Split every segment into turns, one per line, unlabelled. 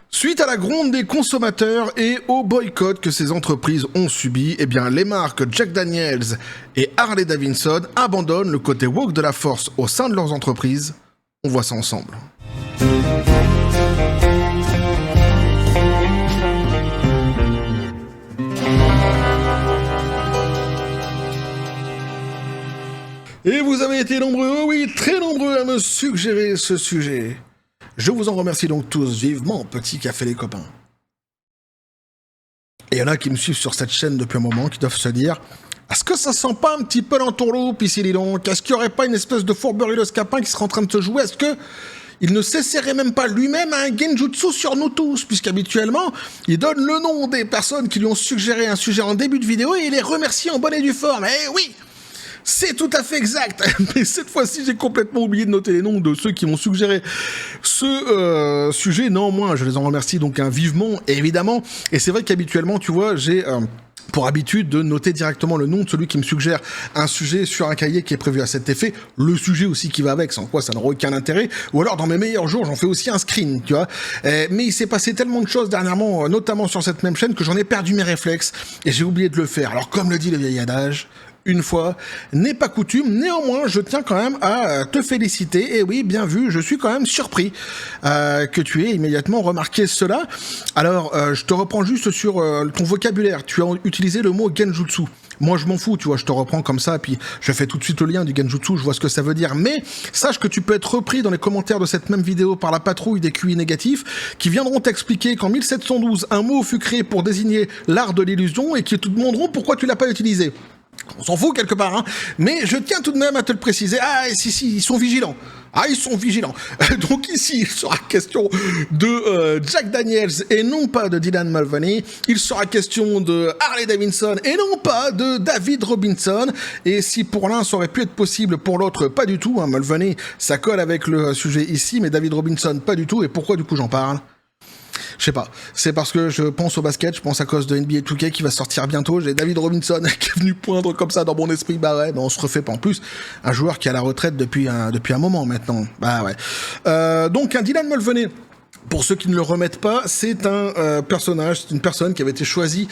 Suite à la gronde des consommateurs et au boycott que ces entreprises ont subi, eh bien, les marques Jack Daniels et Harley Davidson abandonnent le côté woke de la force au sein de leurs entreprises. On voit ça ensemble. Et vous avez été nombreux, oui, très nombreux à me suggérer ce sujet. Je vous en remercie donc tous vivement, petit café les copains. Et il y en a qui me suivent sur cette chaîne depuis un moment, qui doivent se dire « Est-ce que ça sent pas un petit peu l'entourloupe ici, dis donc? Est-ce qu'il n'y aurait pas une espèce de fourberie de scapin qui serait en train de se jouer? Est-ce que il ne s'essaierait même pas lui-même à un genjutsu sur nous tous? Puisqu'habituellement, il donne le nom des personnes qui lui ont suggéré un sujet en début de vidéo et il les remercie en bonne et due forme. Eh oui! C'est tout à fait exact, mais cette fois-ci j'ai complètement oublié de noter les noms de ceux qui m'ont suggéré ce sujet. Néanmoins, je les en remercie donc vivement, évidemment. Et c'est vrai qu'habituellement, tu vois, j'ai pour habitude de noter directement le nom de celui qui me suggère un sujet sur un cahier qui est prévu à cet effet, le sujet aussi qui va avec, sans quoi ça n'aurait aucun intérêt, ou alors dans mes meilleurs jours j'en fais aussi un screen, tu vois. Mais il s'est passé tellement de choses dernièrement, notamment sur cette même chaîne, que j'en ai perdu mes réflexes et j'ai oublié de le faire. Alors comme le dit le vieil adage, une fois n'est pas coutume, néanmoins je tiens quand même à te féliciter, et oui, bien vu, je suis quand même surpris que tu aies immédiatement remarqué cela. Alors, je te reprends juste sur ton vocabulaire, tu as utilisé le mot genjutsu. Moi je m'en fous, tu vois, je te reprends comme ça, puis je fais tout de suite le lien du genjutsu, je vois ce que ça veut dire, mais sache que tu peux être repris dans les commentaires de cette même vidéo par la patrouille des QI négatifs, qui viendront t'expliquer qu'en 1712, un mot fut créé pour désigner l'art de l'illusion, et qui te demanderont pourquoi tu l'as pas utilisé. On s'en fout quelque part, hein. Mais je tiens tout de même à te le préciser. Ah, si, ils sont vigilants. Ah, ils sont vigilants. Donc ici, il sera question de Jack Daniels et non pas de Dylan Mulvaney. Il sera question de Harley Davidson et non pas de David Robinson. Et si pour l'un, ça aurait pu être possible, pour l'autre, pas du tout. Hein. Mulvaney, ça colle avec le sujet ici, mais David Robinson, pas du tout. Et pourquoi du coup j'en parle ? Je sais pas, c'est parce que je pense au basket, je pense à cause de NBA 2K qui va sortir bientôt, j'ai David Robinson qui est venu poindre comme ça dans mon esprit, bah ouais, mais on se refait pas en plus, un joueur qui est à la retraite depuis un moment maintenant, bah ouais. Donc un Dylan Mulvaney. Pour ceux qui ne le remettent pas, c'est un personnage, c'est une personne qui avait été choisie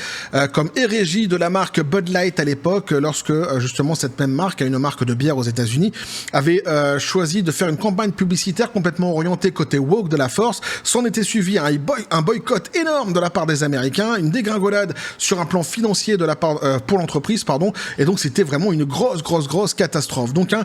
comme hérégie de la marque Bud Light à l'époque, lorsque justement cette même marque, une marque de bière aux États-Unis, avait choisi de faire une campagne publicitaire complètement orientée côté woke de la force. S'en était suivi un boycott énorme de la part des Américains, une dégringolade sur un plan financier de la part pour l'entreprise, pardon. Et donc c'était vraiment une grosse catastrophe. Donc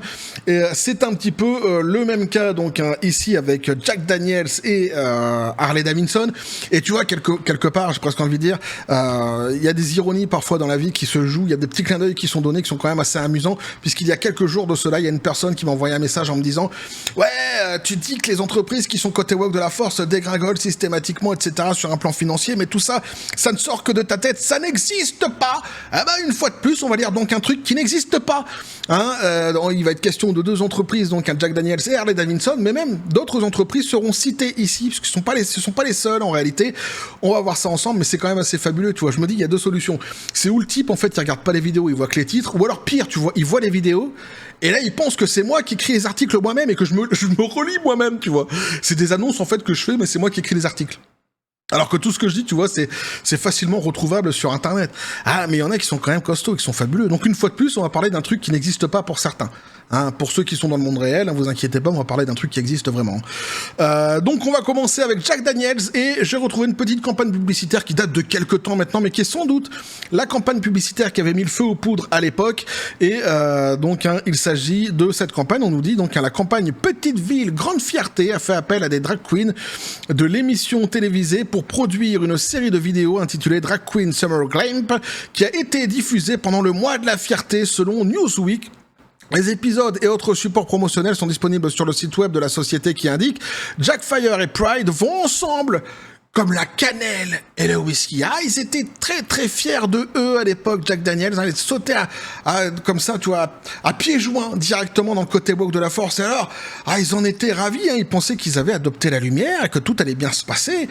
c'est un petit peu le même cas donc ici avec Jack Daniels et Harley Davidson, et tu vois quelque part, j'ai presque envie de dire, il y a des ironies parfois dans la vie qui se jouent, il y a des petits clins d'œil qui sont donnés, qui sont quand même assez amusants, puisqu'il y a quelques jours de cela, il y a une personne qui m'a envoyé un message en me disant ouais, tu dis que les entreprises qui sont côté woke de la force dégringolent systématiquement, etc. sur un plan financier, mais tout ça, ça ne sort que de ta tête, ça n'existe pas. Ah bah une fois de plus, on va dire donc un truc qui n'existe pas. Hein, il va être question de deux entreprises, donc un Jack Daniels et Harley Davidson, mais même d'autres entreprises seront citées ici, parce que ce sont pas les seuls en réalité. On va voir ça ensemble, mais c'est quand même assez fabuleux, tu vois. Je me dis, il y a deux solutions. C'est où le type, en fait, il regarde pas les vidéos, il voit que les titres, ou alors pire, tu vois, il voit les vidéos, et là, il pense que c'est moi qui écris les articles moi-même, et que je me relis moi-même, tu vois. C'est des annonces, en fait, que je fais, mais c'est moi qui écris les articles. Alors que tout ce que je dis, tu vois, c'est facilement retrouvable sur Internet. Ah, mais il y en a qui sont quand même costauds, qui sont fabuleux. Donc une fois de plus, on va parler d'un truc qui n'existe pas pour certains. Hein, pour ceux qui sont dans le monde réel, hein, vous inquiétez pas, on va parler d'un truc qui existe vraiment. Donc on va commencer avec Jack Daniels, et j'ai retrouvé une petite campagne publicitaire qui date de quelques temps maintenant, mais qui est sans doute la campagne publicitaire qui avait mis le feu aux poudres à l'époque. Et donc il s'agit de cette campagne, on nous dit donc la campagne Petite Ville, Grande Fierté a fait appel à des drag queens de l'émission télévisée pour produire une série de vidéos intitulée Drag Queen Summer Camp, qui a été diffusée pendant le mois de la fierté selon Newsweek. Les épisodes et autres supports promotionnels sont disponibles sur le site web de la société qui indique Jack Fire et Pride vont ensemble comme la cannelle et le whisky. Ah, ils étaient très fiers de eux à l'époque, Jack Daniels. Ils sautaient comme ça, tu vois, à pieds joints directement dans le côté woke de la force. Et alors, ils en étaient ravis. Hein. Ils pensaient qu'ils avaient adopté la lumière et que tout allait bien se passer.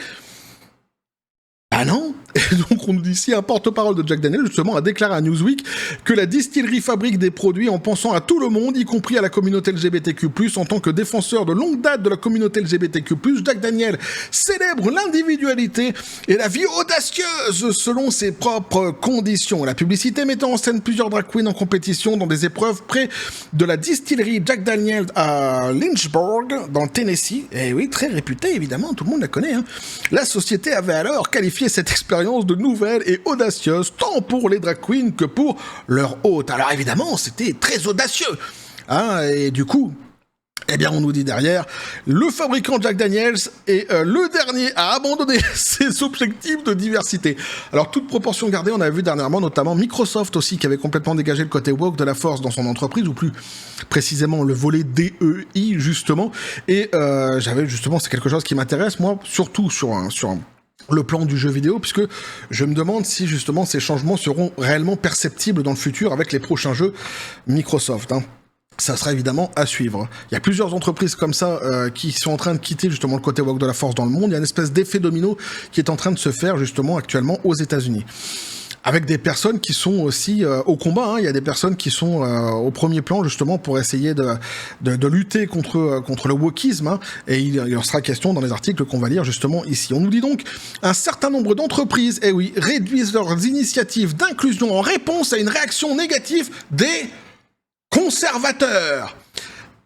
Ah non, Et donc, on nous dit ici, un porte-parole de Jack Daniel's, justement, a déclaré à Newsweek que la distillerie fabrique des produits en pensant à tout le monde, y compris à la communauté LGBTQ+. En tant que défenseur de longue date de la communauté LGBTQ+, Jack Daniel's célèbre l'individualité et la vie audacieuse selon ses propres conditions. La publicité mettant en scène plusieurs drag queens en compétition dans des épreuves près de la distillerie Jack Daniel's à Lynchburg, dans le Tennessee. Et oui, très réputée, évidemment, tout le monde la connaît. Hein. La société avait alors qualifié cette expérience de nouvelle et audacieuse, tant pour les drag queens que pour leur hôte. Alors évidemment, c'était très audacieux. Hein, et du coup, eh bien, on nous dit derrière, le fabricant Jack Daniel's est le dernier à abandonner ses objectifs de diversité. Alors, toute proportion gardée, on a vu dernièrement, notamment Microsoft aussi, qui avait complètement dégagé le côté woke de la force dans son entreprise, ou plus précisément le volet DEI, justement. Et j'avais justement, c'est quelque chose qui m'intéresse, moi, surtout sur le plan du jeu vidéo, puisque je me demande si justement ces changements seront réellement perceptibles dans le futur avec les prochains jeux Microsoft. Hein. Ça sera évidemment à suivre. Il y a plusieurs entreprises comme ça qui sont en train de quitter justement le côté woke de la force dans le monde. Il y a une espèce d'effet domino qui est en train de se faire justement actuellement aux États-Unis. Avec des personnes qui sont aussi au combat, hein. Il y a des personnes qui sont au premier plan justement pour essayer de lutter contre le wokisme, hein. Et il en sera question dans les articles qu'on va lire justement ici. On nous dit donc un certain nombre d'entreprises, eh oui, réduisent leurs initiatives d'inclusion en réponse à une réaction négative des conservateurs.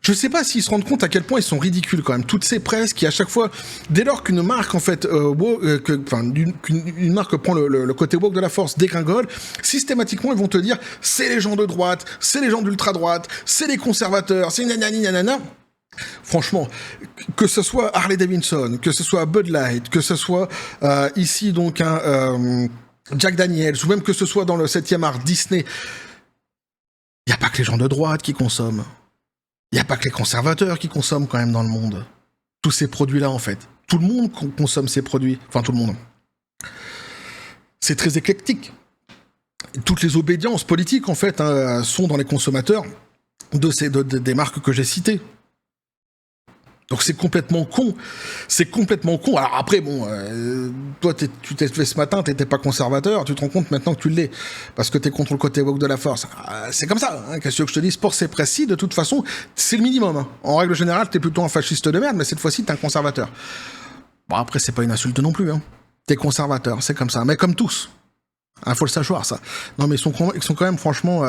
Je sais pas s'ils se rendent compte à quel point ils sont ridicules quand même. Toutes ces presses qui à chaque fois, dès lors qu'une marque en fait, qu'une marque prend le côté woke de la force dégringole, systématiquement ils vont te dire c'est les gens de droite, c'est les gens d'ultra droite, c'est les conservateurs, c'est nanani nanana. Franchement, que ce soit Harley Davidson, que ce soit Bud Light, que ce soit ici donc un Jack Daniel's, ou même que ce soit dans le 7e art Disney, il n'y a pas que les gens de droite qui consomment. Il n'y a pas que les conservateurs qui consomment quand même dans le monde. Tous ces produits-là, en fait. Tout le monde consomme ces produits. Enfin, tout le monde. C'est très éclectique. Toutes les obédiences politiques, en fait, hein, sont dans les consommateurs des marques que j'ai citées. Donc c'est complètement con. C'est complètement con. Alors après, bon, toi, tu t'es fait ce matin, t'étais pas conservateur, tu te rends compte maintenant que tu l'es. Parce que t'es contre le côté woke de la force. C'est comme ça. Hein, qu'est-ce que je te dis? Pour ces précis, de toute façon, c'est le minimum. Hein. En règle générale, t'es plutôt un fasciste de merde, mais cette fois-ci, t'es un conservateur. Bon, après, c'est pas une insulte non plus. Hein. T'es conservateur, c'est comme ça. Mais comme tous. Hein, faut le savoir, ça. Non, mais ils sont quand même, franchement,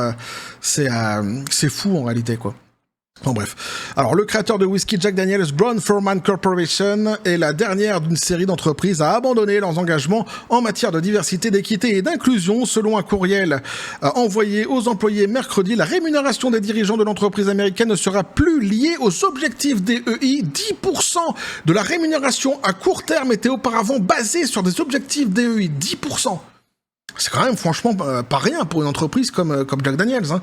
c'est fou en réalité, quoi. Bon bref. Alors le créateur de whisky Jack Daniel's, Brown-Forman Corporation, est la dernière d'une série d'entreprises à abandonner leurs engagements en matière de diversité, d'équité et d'inclusion. Selon un courriel envoyé aux employés mercredi, la rémunération des dirigeants de l'entreprise américaine ne sera plus liée aux objectifs DEI. 10% de la rémunération à court terme était auparavant basée sur des objectifs DEI. 10%. C'est quand même franchement pas rien pour une entreprise comme Jack Daniel's. Hein.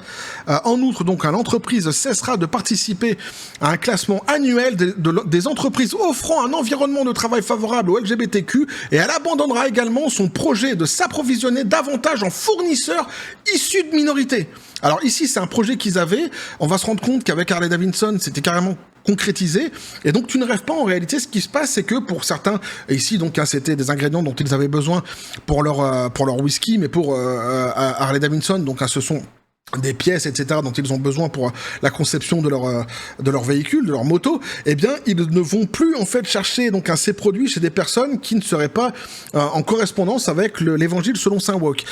En outre, donc, l'entreprise cessera de participer à un classement annuel des entreprises offrant un environnement de travail favorable aux LGBTQ et elle abandonnera également son projet de s'approvisionner davantage en fournisseurs issus de minorités. Alors ici, c'est un projet qu'ils avaient. On va se rendre compte qu'avec Harley Davidson, c'était carrément concrétisé. Et donc, tu ne rêves pas. En réalité, ce qui se passe, c'est que pour certains, et ici, donc, hein, c'était des ingrédients dont ils avaient besoin pour leur whisky, mais pour Harley Davidson, donc, hein, ce sont des pièces, etc., dont ils ont besoin pour la conception de leur véhicule, de leur moto, eh bien, ils ne vont plus, en fait, chercher, donc, ces produits chez des personnes qui ne seraient pas en correspondance avec l'évangile selon Saint Wok,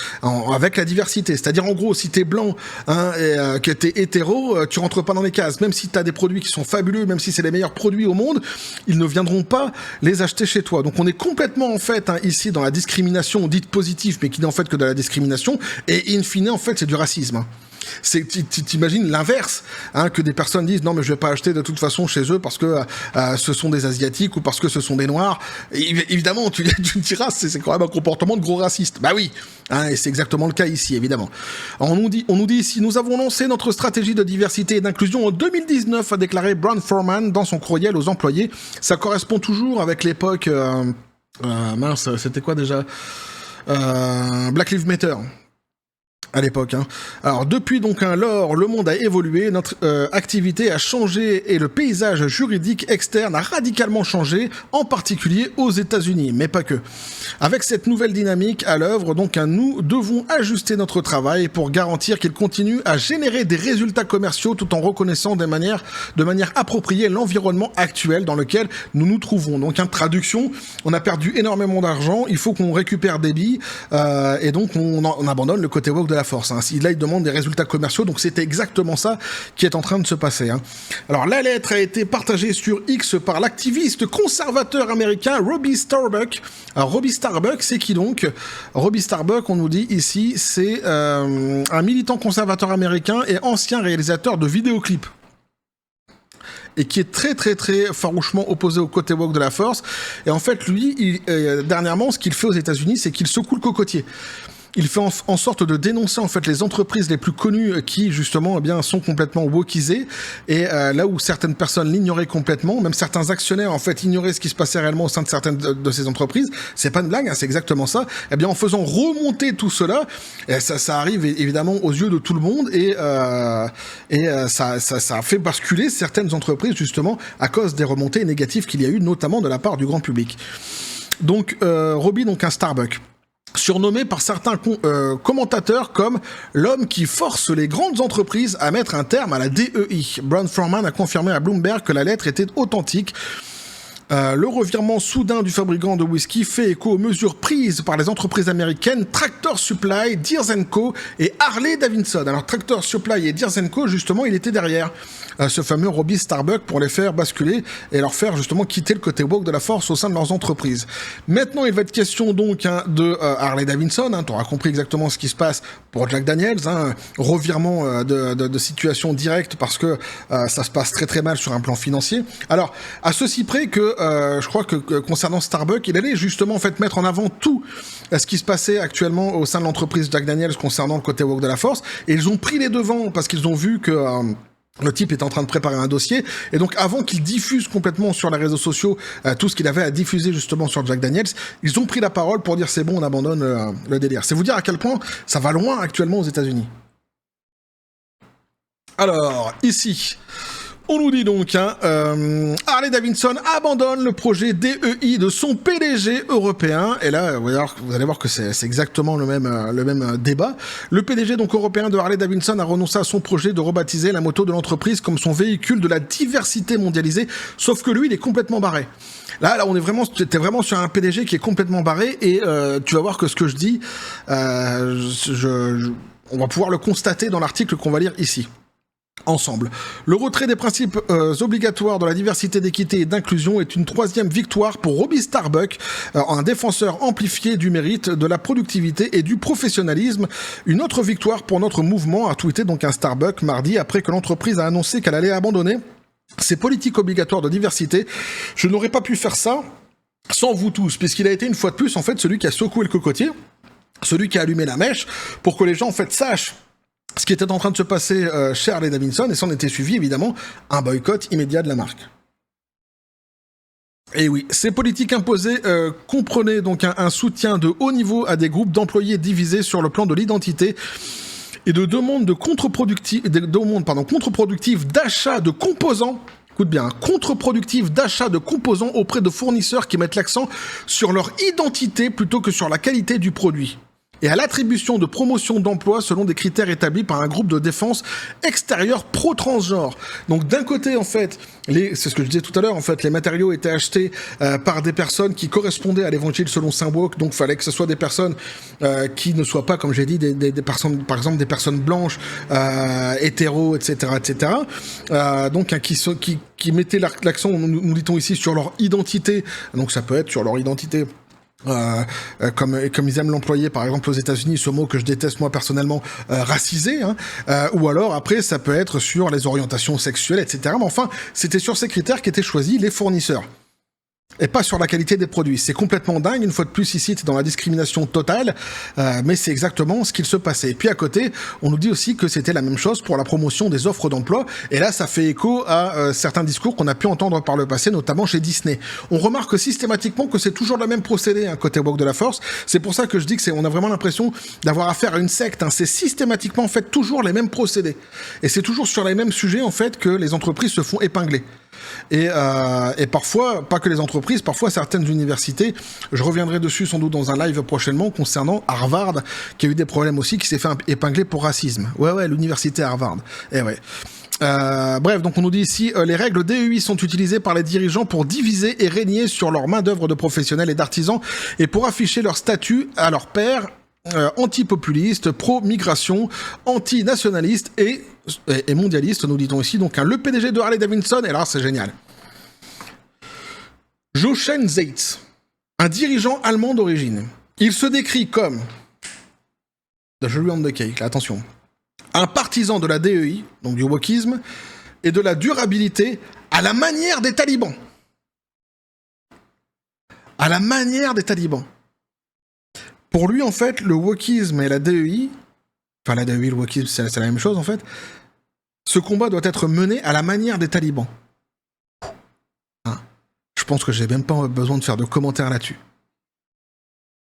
avec la diversité. C'est-à-dire, en gros, si t'es blanc, hein, et que t'es hétéro, tu rentres pas dans les cases. Même si t'as des produits qui sont fabuleux, même si c'est les meilleurs produits au monde, ils ne viendront pas les acheter chez toi. Donc, on est complètement, en fait, hein, ici, dans la discrimination dite positive, mais qui n'est en fait que de la discrimination, et in fine, en fait, c'est du racisme. Hein. T'imagines l'inverse, hein, que des personnes disent non mais je vais pas acheter de toute façon chez eux parce que ce sont des asiatiques ou parce que ce sont des noirs. Et évidemment tu te diras c'est quand même un comportement de gros raciste. Bah oui, hein, et c'est exactement le cas ici évidemment. On nous dit ici nous avons lancé notre stratégie de diversité et d'inclusion en 2019, a déclaré Brown-Forman dans son courriel aux employés. Ça correspond toujours avec l'époque mince, c'était quoi déjà Black Lives Matter. À l'époque. Hein. Alors depuis donc lors, le monde a évolué, notre activité a changé et le paysage juridique externe a radicalement changé, en particulier aux États-Unis, mais pas que. Avec cette nouvelle dynamique à l'œuvre, donc nous devons ajuster notre travail pour garantir qu'il continue à générer des résultats commerciaux tout en reconnaissant de manière appropriée l'environnement actuel dans lequel nous nous trouvons. Donc traduction, on a perdu énormément d'argent, il faut qu'on récupère des billes et donc on abandonne le côté woke de la force. Hein. Là, il demande des résultats commerciaux, donc c'était exactement ça qui est en train de se passer. Hein. Alors, la lettre a été partagée sur X par l'activiste conservateur américain Robbie Starbuck. Alors, Robbie Starbuck, c'est qui donc? Robbie Starbuck, on nous dit ici, c'est un militant conservateur américain et ancien réalisateur de vidéoclips. Et qui est très très très farouchement opposé au côté woke de la force. Et en fait, lui, dernièrement, ce qu'il fait aux États-Unis, c'est qu'il secoue le cocotier. Il fait en sorte de dénoncer en fait les entreprises les plus connues qui justement sont complètement wokisées et là où certaines personnes l'ignoraient complètement, même certains actionnaires en fait ignoraient ce qui se passait réellement au sein de certaines de ces entreprises. C'est pas une blague, hein, c'est exactement ça. En faisant remonter tout cela, ça arrive évidemment aux yeux de tout le monde et ça a fait basculer certaines entreprises justement à cause des remontées négatives qu'il y a eu notamment de la part du grand public. Donc Robbie, donc un Starbuck. Surnommé par certains commentateurs comme l'homme qui force les grandes entreprises à mettre un terme à la DEI. Brown Forman a confirmé à Bloomberg que la lettre était authentique. Le revirement soudain du fabricant de whisky fait écho aux mesures prises par les entreprises américaines Tractor Supply, Deere & Co et Harley Davidson. Alors Tractor Supply et Deere & Co, justement, il était derrière ce fameux Robbie Starbuck pour les faire basculer et leur faire justement quitter le côté woke de la force au sein de leurs entreprises. Maintenant, il va être question donc de Harley Davidson. Tu auras compris exactement ce qui se passe pour Jack Daniels. Revirement de situation directe parce que ça se passe très très mal sur un plan financier. Alors, à ceci près que je crois que concernant Starbucks, il allait justement en fait mettre en avant tout ce qui se passait actuellement au sein de l'entreprise Jack Daniels concernant le côté woke de la force, et ils ont pris les devants parce qu'ils ont vu que le type est en train de préparer un dossier, et donc avant qu'il diffuse complètement sur les réseaux sociaux tout ce qu'il avait à diffuser justement sur Jack Daniels, ils ont pris la parole pour dire c'est bon, on abandonne le délire. C'est vous dire à quel point ça va loin actuellement aux États-Unis. Alors, ici, on nous dit donc, Harley Davidson abandonne le projet DEI de son PDG européen. Et là, vous allez voir que c'est exactement le même débat. Le PDG donc européen de Harley Davidson a renoncé à son projet de rebaptiser la moto de l'entreprise comme son véhicule de la diversité mondialisée. Sauf que lui, il est complètement barré. Là, t'es vraiment sur un PDG qui est complètement barré. Et tu vas voir que ce que je dis, on va pouvoir le constater dans l'article qu'on va lire ici. Ensemble. Le retrait des principes obligatoires de la diversité, d'équité et d'inclusion est une troisième victoire pour Robbie Starbuck, un défenseur amplifié du mérite, de la productivité et du professionnalisme. Une autre victoire pour notre mouvement, a tweeté donc un Starbuck mardi après que l'entreprise a annoncé qu'elle allait abandonner ses politiques obligatoires de diversité. Je n'aurais pas pu faire ça sans vous tous, puisqu'il a été une fois de plus en fait celui qui a secoué le cocotier, celui qui a allumé la mèche pour que les gens en fait sachent ce qui était en train de se passer chez Harley Davidson, et s'en était suivi évidemment un boycott immédiat de la marque. Et oui, ces politiques imposées comprenaient donc un soutien de haut niveau à des groupes d'employés divisés sur le plan de l'identité et de demandes contre-productives d'achat de composants. Écoute bien, contre-productif d'achat de composants auprès de fournisseurs qui mettent l'accent sur leur identité plutôt que sur la qualité du produit. Et à l'attribution de promotion d'emploi selon des critères établis par un groupe de défense extérieur pro-transgenre. Donc d'un côté, en fait, c'est ce que je disais tout à l'heure, en fait, les matériaux étaient achetés par des personnes qui correspondaient à l'évangile selon saint Woke, donc fallait que ce soit des personnes qui ne soient pas, comme j'ai dit, des personnes, par exemple, des personnes blanches, hétéros, etc., etc. Donc qui mettaient l'accent, nous dit-on ici, sur leur identité. Donc ça peut être sur leur identité. Comme ils aiment l'employer par exemple aux États-Unis, ce mot que je déteste moi personnellement, racisé, ou alors après ça peut être sur les orientations sexuelles, etc. Mais enfin, c'était sur ces critères qu'étaient choisis les fournisseurs. et pas sur la qualité des produits. C'est complètement dingue, une fois de plus ici, c'est dans la discrimination totale, mais c'est exactement ce qu'il se passait. Et puis à côté, on nous dit aussi que c'était la même chose pour la promotion des offres d'emploi, et là ça fait écho à certains discours qu'on a pu entendre par le passé, notamment chez Disney. On remarque systématiquement que c'est toujours le même procédé, côté Woke de la Force. C'est pour ça que je dis que on a vraiment l'impression d'avoir affaire à une secte, c'est systématiquement en fait toujours les mêmes procédés. Et c'est toujours sur les mêmes sujets en fait que les entreprises se font épingler. Et parfois, pas que les entreprises, parfois certaines universités, je reviendrai dessus sans doute dans un live prochainement concernant Harvard, qui a eu des problèmes aussi, qui s'est fait épingler pour racisme. Ouais, l'université Harvard. Eh ouais. Bref, donc on nous dit ici, les règles DEI sont utilisées par les dirigeants pour diviser et régner sur leur main-d'œuvre de professionnels et d'artisans et pour afficher leur statut à leurs pairs anti-populistes, pro-migration, anti-nationalistes et mondialistes, nous dit-on ici. Donc le PDG de Harley Davidson, et là c'est génial. Jochen Zeitz, un dirigeant allemand d'origine. Il se décrit comme, the cherry on the cake, attention, un partisan de la DEI, donc du wokisme, et de la durabilité à la manière des talibans. À la manière des talibans. Pour lui, en fait, le wokisme et la DEI, enfin la DEI et le wokisme, c'est la même chose, en fait, ce combat doit être mené à la manière des talibans. Je pense que j'ai même pas besoin de faire de commentaires là-dessus.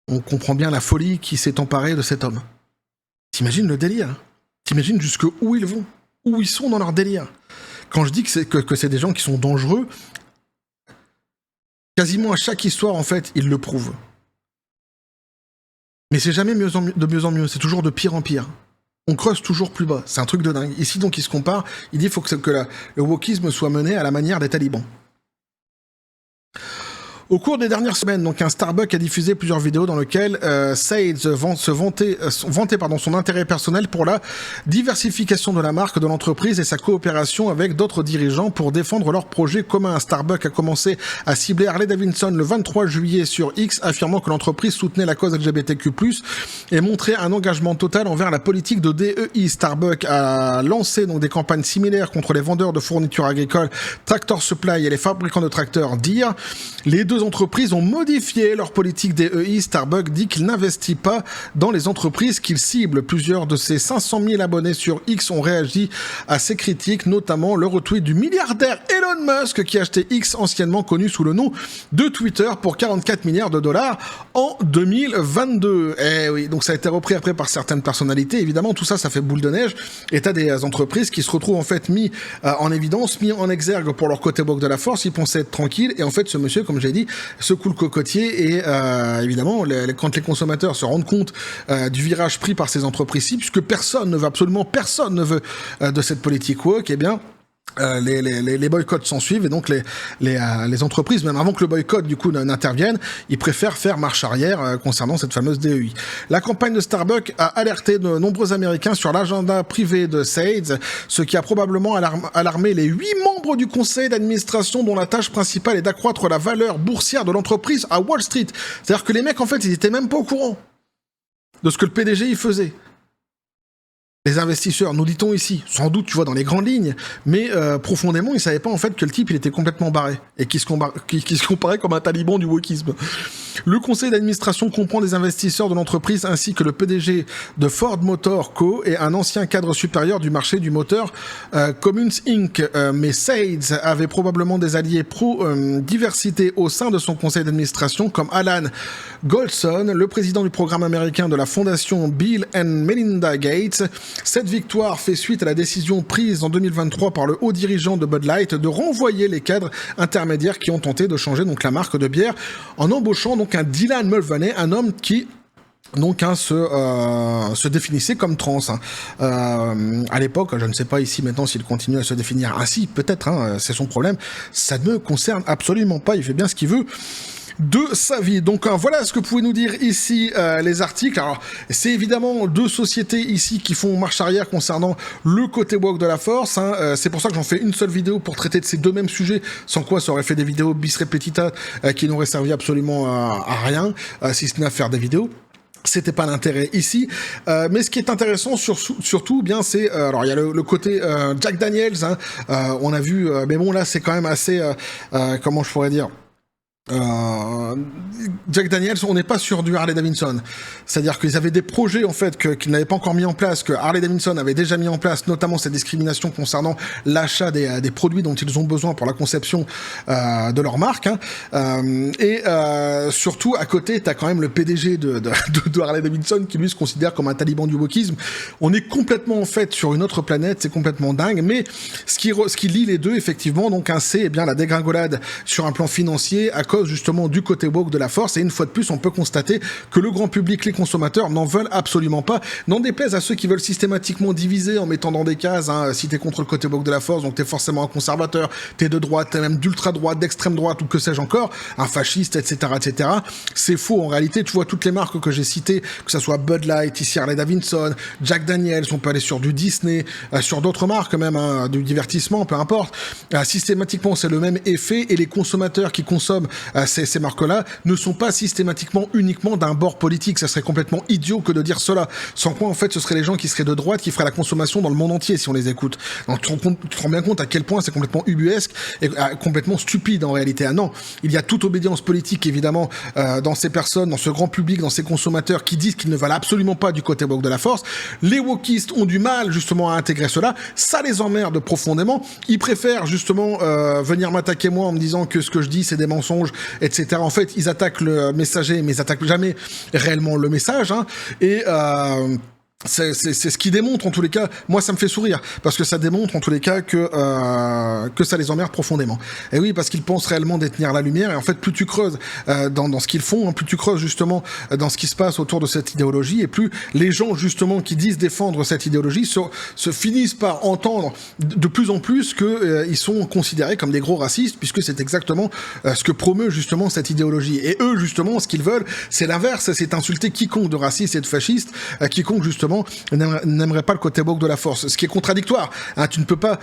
On comprend bien la folie qui s'est emparée de cet homme. T'imagines le délire? T'imagines jusqu'où ils vont? Où ils sont dans leur délire? Quand je dis que c'est des gens qui sont dangereux, quasiment à chaque histoire, en fait, ils le prouvent. Mais c'est jamais de mieux en mieux, c'est toujours de pire en pire. On creuse toujours plus bas, c'est un truc de dingue. Ici, donc, il se compare, il dit qu'il faut que le wokisme soit mené à la manière des talibans. Au cours des dernières semaines, donc un Starbucks a diffusé plusieurs vidéos dans lesquelles Seitz vantait son intérêt personnel pour la diversification de la marque de l'entreprise et sa coopération avec d'autres dirigeants pour défendre leurs projets communs. Starbucks a commencé à cibler Harley Davidson le 23 juillet sur X, affirmant que l'entreprise soutenait la cause LGBTQ+, et montrait un engagement total envers la politique de DEI. Starbucks a lancé donc des campagnes similaires contre les vendeurs de fournitures agricoles, Tractor Supply et les fabricants de tracteurs Deere. Les deux entreprises ont modifié leur politique DEI. Starbucks dit qu'il n'investit pas dans les entreprises qu'il cible. Plusieurs de ses 500 000 abonnés sur X ont réagi à ces critiques, notamment le retweet du milliardaire Elon Musk qui a acheté X, anciennement connu sous le nom de Twitter, pour 44 milliards de dollars en 2022. Eh oui, donc ça a été repris après par certaines personnalités. Évidemment, tout ça, ça fait boule de neige. Et t'as des entreprises qui se retrouvent en fait mis en évidence, mis en exergue pour leur côté woke de la force. Ils pensaient être tranquilles. Et en fait, ce monsieur, comme j'ai dit, secoue le cocotier et évidemment quand les consommateurs se rendent compte du virage pris par ces entreprises-ci, puisque absolument personne ne veut de cette politique woke, eh bien les boycotts s'en suivent et donc les entreprises, même avant que le boycott du coup n'intervienne, ils préfèrent faire marche arrière concernant cette fameuse DEI. La campagne de Starbucks a alerté de nombreux Américains sur l'agenda privé de Seitz, ce qui a probablement alarmé les 8 membres du conseil d'administration dont la tâche principale est d'accroître la valeur boursière de l'entreprise à Wall Street. C'est-à-dire que les mecs, en fait, ils étaient même pas au courant de ce que le PDG y faisait. Les investisseurs, nous dit-on ici, sans doute, tu vois, dans les grandes lignes, mais profondément, ils savaient pas en fait que le type, il était complètement barré et qu'il se comparait comme un taliban du wokisme. Le conseil d'administration comprend des investisseurs de l'entreprise ainsi que le PDG de Ford Motor Co. et un ancien cadre supérieur du marché du moteur Cummins Inc. Mais Seitz avait probablement des alliés pro-diversité au sein de son conseil d'administration comme Alan Goldson, le président du programme américain de la fondation Bill and Melinda Gates. Cette victoire fait suite à la décision prise en 2023 par le haut dirigeant de Bud Light de renvoyer les cadres intermédiaires qui ont tenté de changer donc la marque de bière en embauchant donc un Dylan Mulvaney, un homme qui donc se définissait comme trans. À l'époque, je ne sais pas ici maintenant s'il continue à se définir ainsi, peut-être, c'est son problème. Ça ne me concerne absolument pas, il fait bien ce qu'il veut de sa vie. Donc voilà ce que vous pouvez nous dire ici les articles. Alors c'est évidemment deux sociétés ici qui font marche arrière concernant le côté woke de la force. C'est pour ça que j'en fais une seule vidéo pour traiter de ces deux mêmes sujets, sans quoi ça aurait fait des vidéos bis repetita qui n'auraient servi absolument à rien, si ce n'est à faire des vidéos. C'était pas l'intérêt ici, mais ce qui est intéressant surtout bien c'est alors il y a le côté Jack Daniels, on a vu, mais bon là c'est quand même assez comment je pourrais dire, Euh, Jack Daniels, on n'est pas sur du Harley Davidson. C'est-à-dire qu'ils avaient des projets en fait qu'ils n'avaient pas encore mis en place, que Harley Davidson avait déjà mis en place, notamment cette discrimination concernant l'achat des produits dont ils ont besoin pour la conception de leur marque. Surtout à côté, t'as quand même le PDG de Harley Davidson qui lui se considère comme un taliban du wokisme. On est complètement en fait sur une autre planète, c'est complètement dingue. Mais ce qui lie les deux effectivement, donc c'est bien la dégringolade sur un plan financier à cause justement du côté woke de la force, et une fois de plus on peut constater que le grand public, les consommateurs n'en veulent absolument pas, n'en déplaise à ceux qui veulent systématiquement diviser en mettant dans des cases, si t'es contre le côté woke de la force, donc t'es forcément un conservateur, t'es de droite, t'es même d'ultra droite, d'extrême droite ou que sais-je encore, un fasciste, etc., etc. C'est faux en réalité. Tu vois toutes les marques que j'ai citées, que ça soit Bud Light, ici Harley Davidson, Jack Daniels, on peut aller sur du Disney, sur d'autres marques même, du divertissement, peu importe, systématiquement c'est le même effet, et les consommateurs qui consomment ces marques-là ne sont pas systématiquement uniquement d'un bord politique. Ça serait complètement idiot que de dire cela. Sans quoi, en fait, ce seraient les gens qui seraient de droite qui feraient la consommation dans le monde entier si on les écoute. Donc, tu te rends bien compte à quel point c'est complètement ubuesque et complètement stupide en réalité. Ah non, il y a toute obédience politique évidemment dans ces personnes, dans ce grand public, dans ces consommateurs qui disent qu'ils ne veulent absolument pas du côté woke de la force. Les wokistes ont du mal justement à intégrer cela. Ça les emmerde profondément. Ils préfèrent justement venir m'attaquer moi en me disant que ce que je dis c'est des mensonges, etc. En fait, ils attaquent le messager, mais ils attaquent jamais réellement le message, et c'est ce qui démontre en tous les cas, moi ça me fait sourire, parce que ça démontre en tous les cas que ça les emmerde profondément. Et oui, parce qu'ils pensent réellement détenir la lumière, et en fait plus tu creuses dans ce qu'ils font, plus tu creuses justement dans ce qui se passe autour de cette idéologie, et plus les gens justement qui disent défendre cette idéologie se finissent par entendre de plus en plus que ils sont considérés comme des gros racistes, puisque c'est exactement ce que promeut justement cette idéologie. Et eux justement, ce qu'ils veulent, c'est l'inverse, c'est insulter quiconque de raciste et de fasciste, quiconque justement n'aimerait pas le côté woke de la force, ce qui est contradictoire. Tu ne peux pas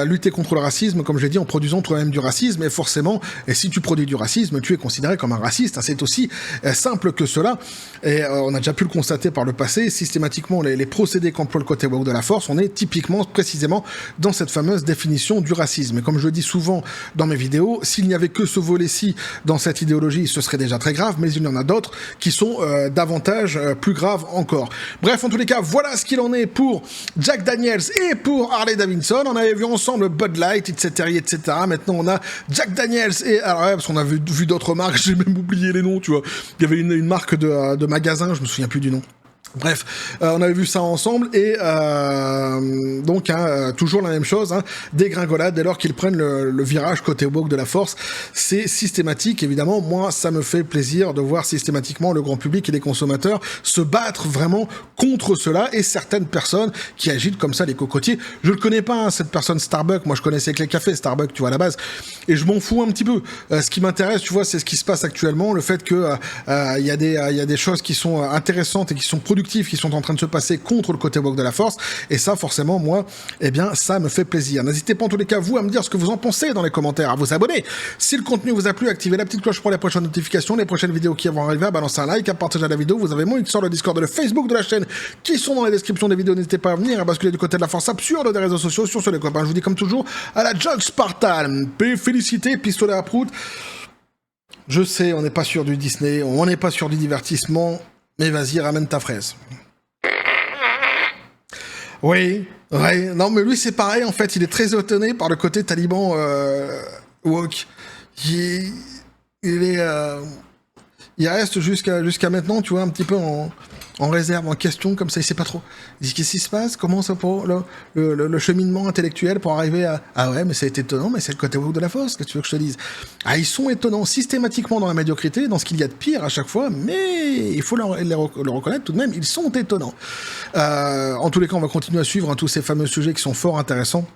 lutter contre le racisme, comme j'ai dit, en produisant toi-même du racisme, et forcément, et si tu produis du racisme, tu es considéré comme un raciste. C'est aussi simple que cela, et on a déjà pu le constater par le passé. Systématiquement, les procédés qu'emploie le côté woke de la force, on est typiquement, précisément, dans cette fameuse définition du racisme. Et comme je le dis souvent dans mes vidéos, s'il n'y avait que ce volet-ci dans cette idéologie, ce serait déjà très grave, mais il y en a d'autres qui sont davantage plus graves encore. Bref, en tous les cas, voilà ce qu'il en est pour Jack Daniels et pour Harley Davidson. On avait vu ensemble Bud Light, etc., etc. Maintenant, on a Jack Daniels et... Alors, ouais, parce qu'on a vu d'autres marques, j'ai même oublié les noms, tu vois. Il y avait une marque de magasin, je me souviens plus du nom. Bref, on avait vu ça ensemble, et donc toujours la même chose, dégringolade dès lors qu'ils prennent le virage côté woke de la force. C'est systématique, évidemment. Moi, ça me fait plaisir de voir systématiquement le grand public et les consommateurs se battre vraiment contre cela, et certaines personnes qui agitent comme ça les cocotiers. Je le connais pas, cette personne Starbucks. Moi, je connaissais que les cafés Starbucks, tu vois, à la base, et je m'en fous un petit peu. Ce qui m'intéresse, tu vois, c'est ce qui se passe actuellement, le fait que il y a des choses qui sont intéressantes et qui sont productives, qui sont en train de se passer contre le côté woke de la force, et ça forcément moi, eh bien ça me fait plaisir. N'hésitez pas en tous les cas vous à me dire ce que vous en pensez dans les commentaires, à vous abonner si le contenu vous a plu, activez la petite cloche pour les prochaines notifications, les prochaines vidéos qui vont arriver, à balancer un like, à partager la vidéo. Vous avez mon X sur le Discord et le Facebook de la chaîne qui sont dans la description des vidéos. N'hésitez pas à venir à basculer du côté de la force absurde des réseaux sociaux. Sur ce les copains, je vous dis comme toujours à la John Spartan, félicité, pistolet à prout. Je sais, on n'est pas sur du Disney, on n'est pas sur du divertissement, mais vas-y, ramène ta fraise. Oui, ouais, non mais lui c'est pareil en fait, il est très étonné par le côté taliban woke. Il reste jusqu'à maintenant, tu vois, un petit peu en réserve, en question, comme ça, il sait pas trop. Il dit, qu'est-ce qui se passe? Comment ça pour le cheminement intellectuel pour arriver à... Ah ouais, mais c'est étonnant, mais c'est le côté woke de la force, que tu veux que je te dise. Ah, ils sont étonnants systématiquement dans la médiocrité, dans ce qu'il y a de pire à chaque fois, mais il faut le reconnaître tout de même, ils sont étonnants. En tous les cas, on va continuer à suivre tous ces fameux sujets qui sont fort intéressants.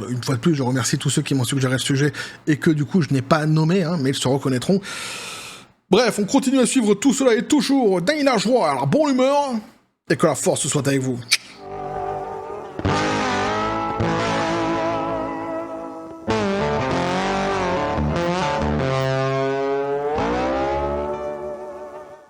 Une fois de plus, je remercie tous ceux qui m'ont suggéré le sujet et que du coup, je n'ai pas nommé, mais ils se reconnaîtront. Bref, on continue à suivre tout cela et toujours dans la joie, la bonne humeur, et que la force soit avec vous.